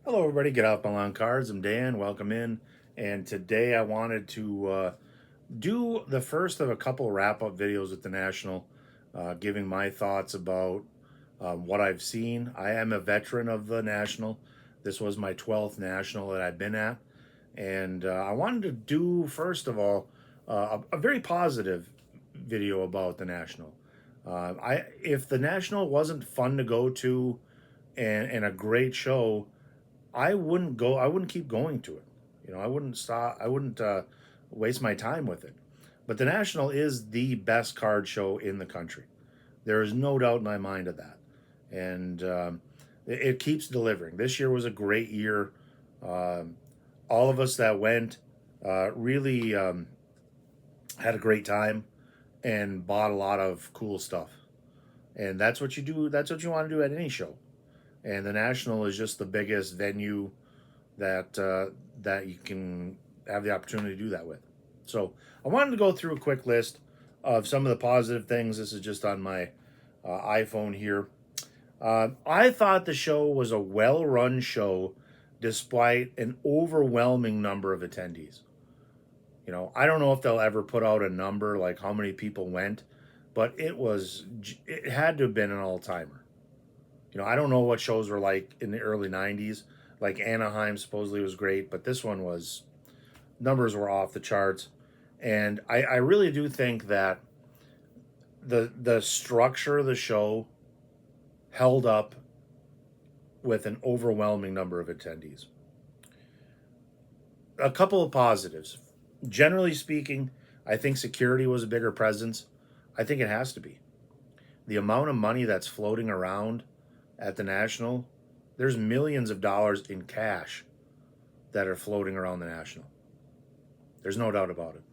Hello, everybody. Get off my lawn cards. I'm Dan. Welcome in. And today I wanted to do the first of a couple wrap up videos at the National, giving my thoughts about what I've seen. I am a veteran of the National. This was my 12th National that I've been at. And I wanted to do, first of all, a very positive video about the National. If the National wasn't fun to go to and a great show, I wouldn't go. I wouldn't keep going to it. I wouldn't stop. I wouldn't waste my time with it. But the National is the best card show in the country. There is no doubt in my mind of that, and it keeps delivering. This year was a great year. Um, all of us that went really had a great time and bought a lot of cool stuff. And that's what you do. That's what you want to do at any show. And the National is just the biggest venue that you can have the opportunity to do that with. So I wanted to go through a quick list of some of the positive things. This is just on my iPhone here. I thought the show was a well-run show, despite an overwhelming number of attendees. I don't know if they'll ever put out a number like how many people went, but it had to have been an all-timer. I don't know what shows were like in the early 90s. Like Anaheim supposedly was great, but this one was, numbers were off the charts. And I really do think that the structure of the show held up with an overwhelming number of attendees. A couple of positives. Generally speaking, I think security was a bigger presence. I think it has to be. The amount of money that's floating around at the National, there's millions of dollars in cash that are floating around the National. There's no doubt about it.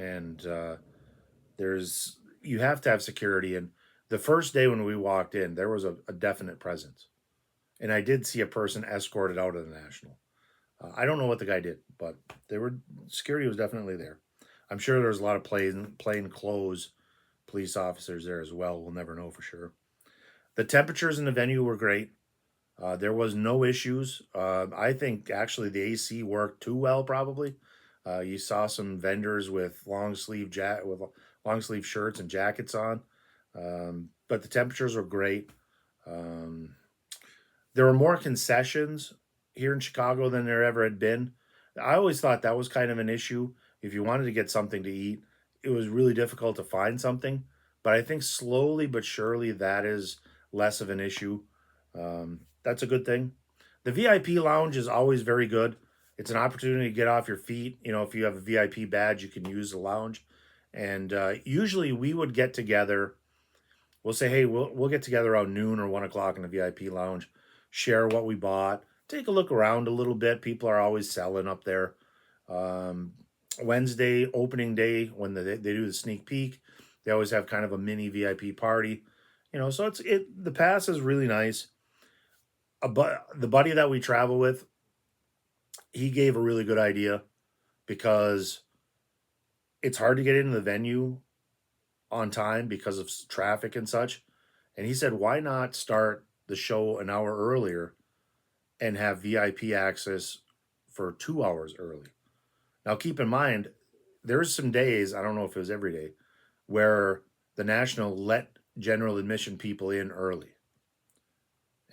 And you have to have security. And the first day when we walked in, there was a definite presence. And I did see a person escorted out of the National. I don't know what the guy did, but security was definitely there. I'm sure there was a lot of plain clothes police officers there as well. We'll never know for sure. The temperatures in the venue were great. There was no issues. I think actually the AC worked too well. Probably, you saw some vendors with long sleeve shirts and jackets on, but the temperatures were great. Um, there were more concessions here in Chicago than there ever had been. I always thought that was kind of an issue. If you wanted to get something to eat, it was really difficult to find something. But I think slowly but surely that is less of an issue. That's a good thing. The VIP lounge is always very good. It's an opportunity to get off your feet. If you have a VIP badge, you can use the lounge. And usually we would get together. We'll say, hey, we'll get together around noon or 1 o'clock in the VIP lounge, share what we bought, take a look around a little bit. People are always selling up there. Um, Wednesday, opening day, when they do the sneak peek, they always have kind of a mini VIP party. So the pass is really nice. But the buddy that we travel with, he gave a really good idea because it's hard to get into the venue on time because of traffic and such. And he said, why not start the show an hour earlier and have VIP access for 2 hours early? Now, keep in mind, there's some days, I don't know if it was every day, where the National let general admission people in early.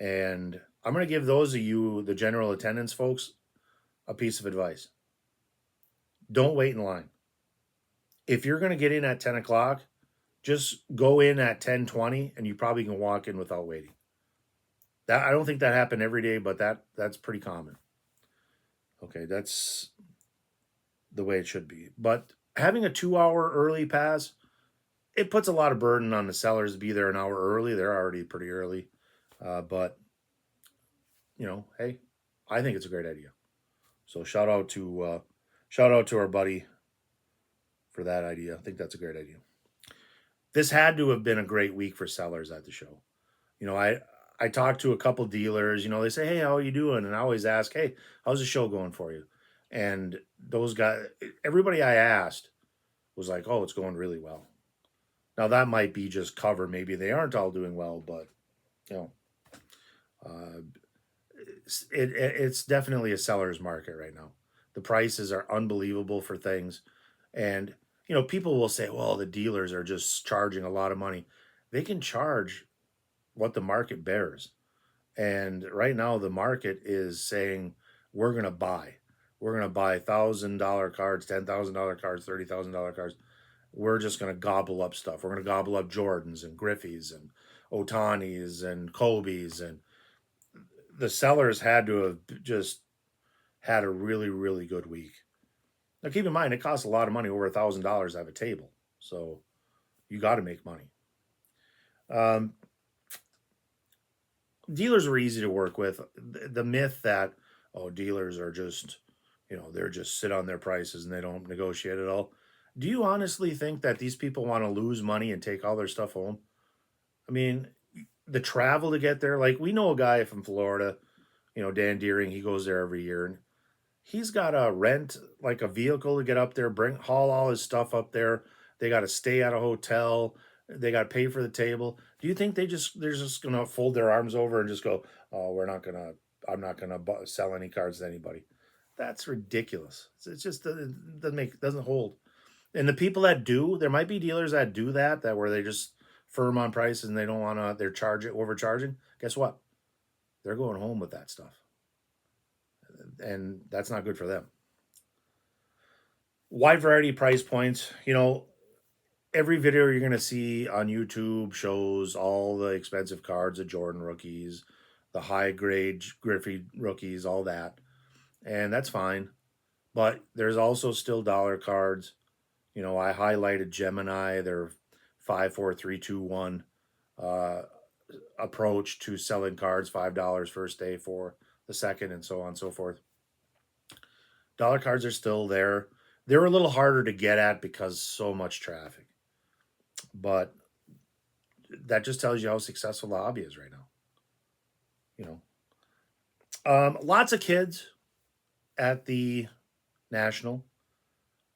And I'm going to give those of you, the general attendance folks, a piece of advice. Don't wait in line. If you're going to get in at 10 o'clock, just go in at 10:20 and you probably can walk in without waiting. I don't think that happened every day, but that's pretty common. Okay, that's the way it should be. But having a 2 hour early pass, it puts a lot of burden on the sellers to be there an hour early. They're already pretty early. But hey, I think it's a great idea. So shout out to our buddy for that idea. I think that's a great idea. This had to have been a great week for sellers at the show. I talked to a couple dealers. They say, "Hey, how are you doing?" And I always ask, "Hey, how's the show going for you?" And those guys, everybody I asked was like, "Oh, it's going really well." Now that might be just cover. Maybe they aren't all doing well, but you know, uh, It's definitely a seller's market right now. The prices are unbelievable for things, and people will say, "Well, the dealers are just charging a lot of money." They can charge what the market bears, and right now the market is saying we're going to buy. We're going to buy $1,000 cards, $10,000 cards, $30,000 cards. We're just going to gobble up stuff. We're going to gobble up Jordans and Griffeys and Otanis and Kobe's, and the sellers had to have just had a really, really good week. Now, keep in mind, it costs a lot of money, over $1,000 to have a table. So you got to make money. Um, Dealers were easy to work with. The myth that, oh, dealers are just, they're just sit on their prices and they don't negotiate at all. Do you honestly think that these people want to lose money and take all their stuff home? I mean, the travel to get there, like we know a guy from Florida, Dan Deering, he goes there every year, and he's got to rent like a vehicle to get up there, haul all his stuff up there. They got to stay at a hotel. They got to pay for the table. Do you think they're just gonna fold their arms over and just go, "Oh, I'm not gonna sell any cards to anybody"? That's ridiculous. It's just it doesn't hold. And the people that do, there might be dealers that do that where they just firm on prices and they don't want to. They're overcharging. Guess what? They're going home with that stuff, and that's not good for them. Wide variety of price points. Every video you're going to see on YouTube shows all the expensive cards, the Jordan rookies, the high grade Griffey rookies, all that. And that's fine. But there's also still dollar cards. I highlighted Gemini, their 5 4 3 2 1 approach to selling cards, $5 first day for the second, and so on and so forth. Dollar cards are still there. They're a little harder to get at because so much traffic. But that just tells you how successful the hobby is right now. Lots of kids at the National.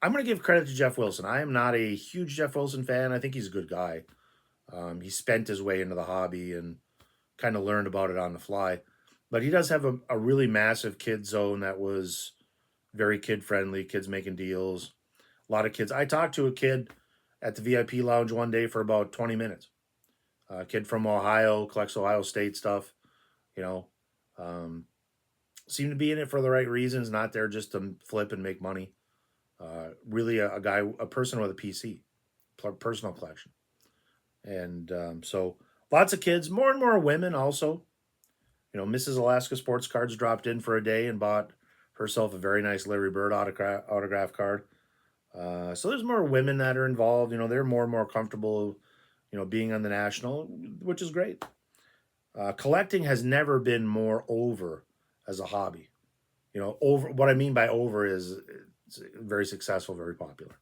I'm going to give credit to Jeff Wilson. I am not a huge Jeff Wilson fan. I think he's a good guy. He spent his way into the hobby and kind of learned about it on the fly. But he does have a really massive kid zone that was very kid friendly, kids making deals. A lot of kids. I talked to a kid at the VIP lounge one day for about 20 minutes. A kid from Ohio, collects Ohio State stuff, seemed to be in it for the right reasons, not there just to flip and make money. Really a person with a PC, personal collection. And so lots of kids, more and more women also. Mrs. Alaska Sports Cards dropped in for a day and bought herself a very nice Larry Bird autograph card. So there's more women that are involved. They're more and more comfortable, being on the National, which is great. Collecting has never been more over as a hobby. Over, what I mean by over is it's very successful, very popular.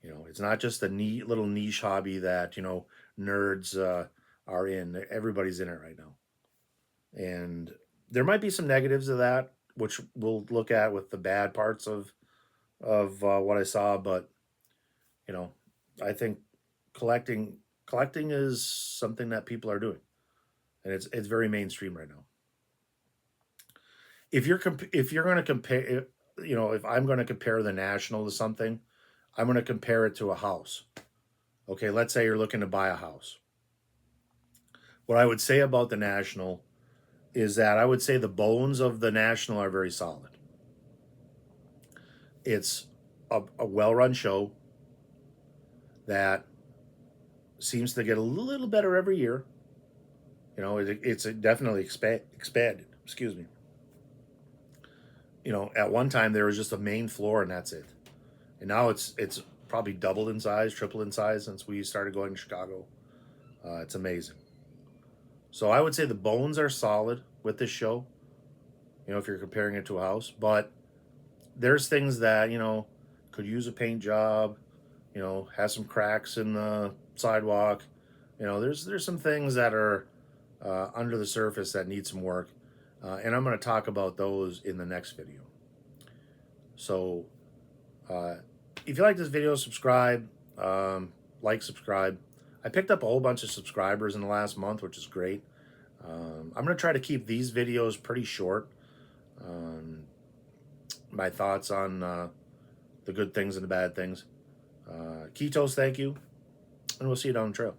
It's not just a neat little niche hobby that nerds are in. Everybody's in it right now, and there might be some negatives of that, which we'll look at with the bad parts of what I saw. But I think collecting is something that people are doing, and it's very mainstream right now. If you're going to compare, if I'm going to compare the National to something, I'm going to compare it to a house. Okay, let's say you're looking to buy a house. What I would say about the National is that I would say the bones of the National are very solid. It's a well-run show that seems to get a little better every year. It's definitely expanded. Excuse me. At one time there was just a main floor and that's it, and now it's probably doubled in size, tripled in size since we started going to Chicago. It's amazing. So I would say the bones are solid with this show. If you're comparing it to a house, but there's things that could use a paint job. Has some cracks in the sidewalk. There's some things that are under the surface that need some work, and I'm going to talk about those in the next video. So if you like this video, subscribe, subscribe. I picked up a whole bunch of subscribers in the last month, which is great. I'm going to try to keep these videos pretty short. My thoughts on the good things and the bad things. Ketos, thank you. And we'll see you down the trail.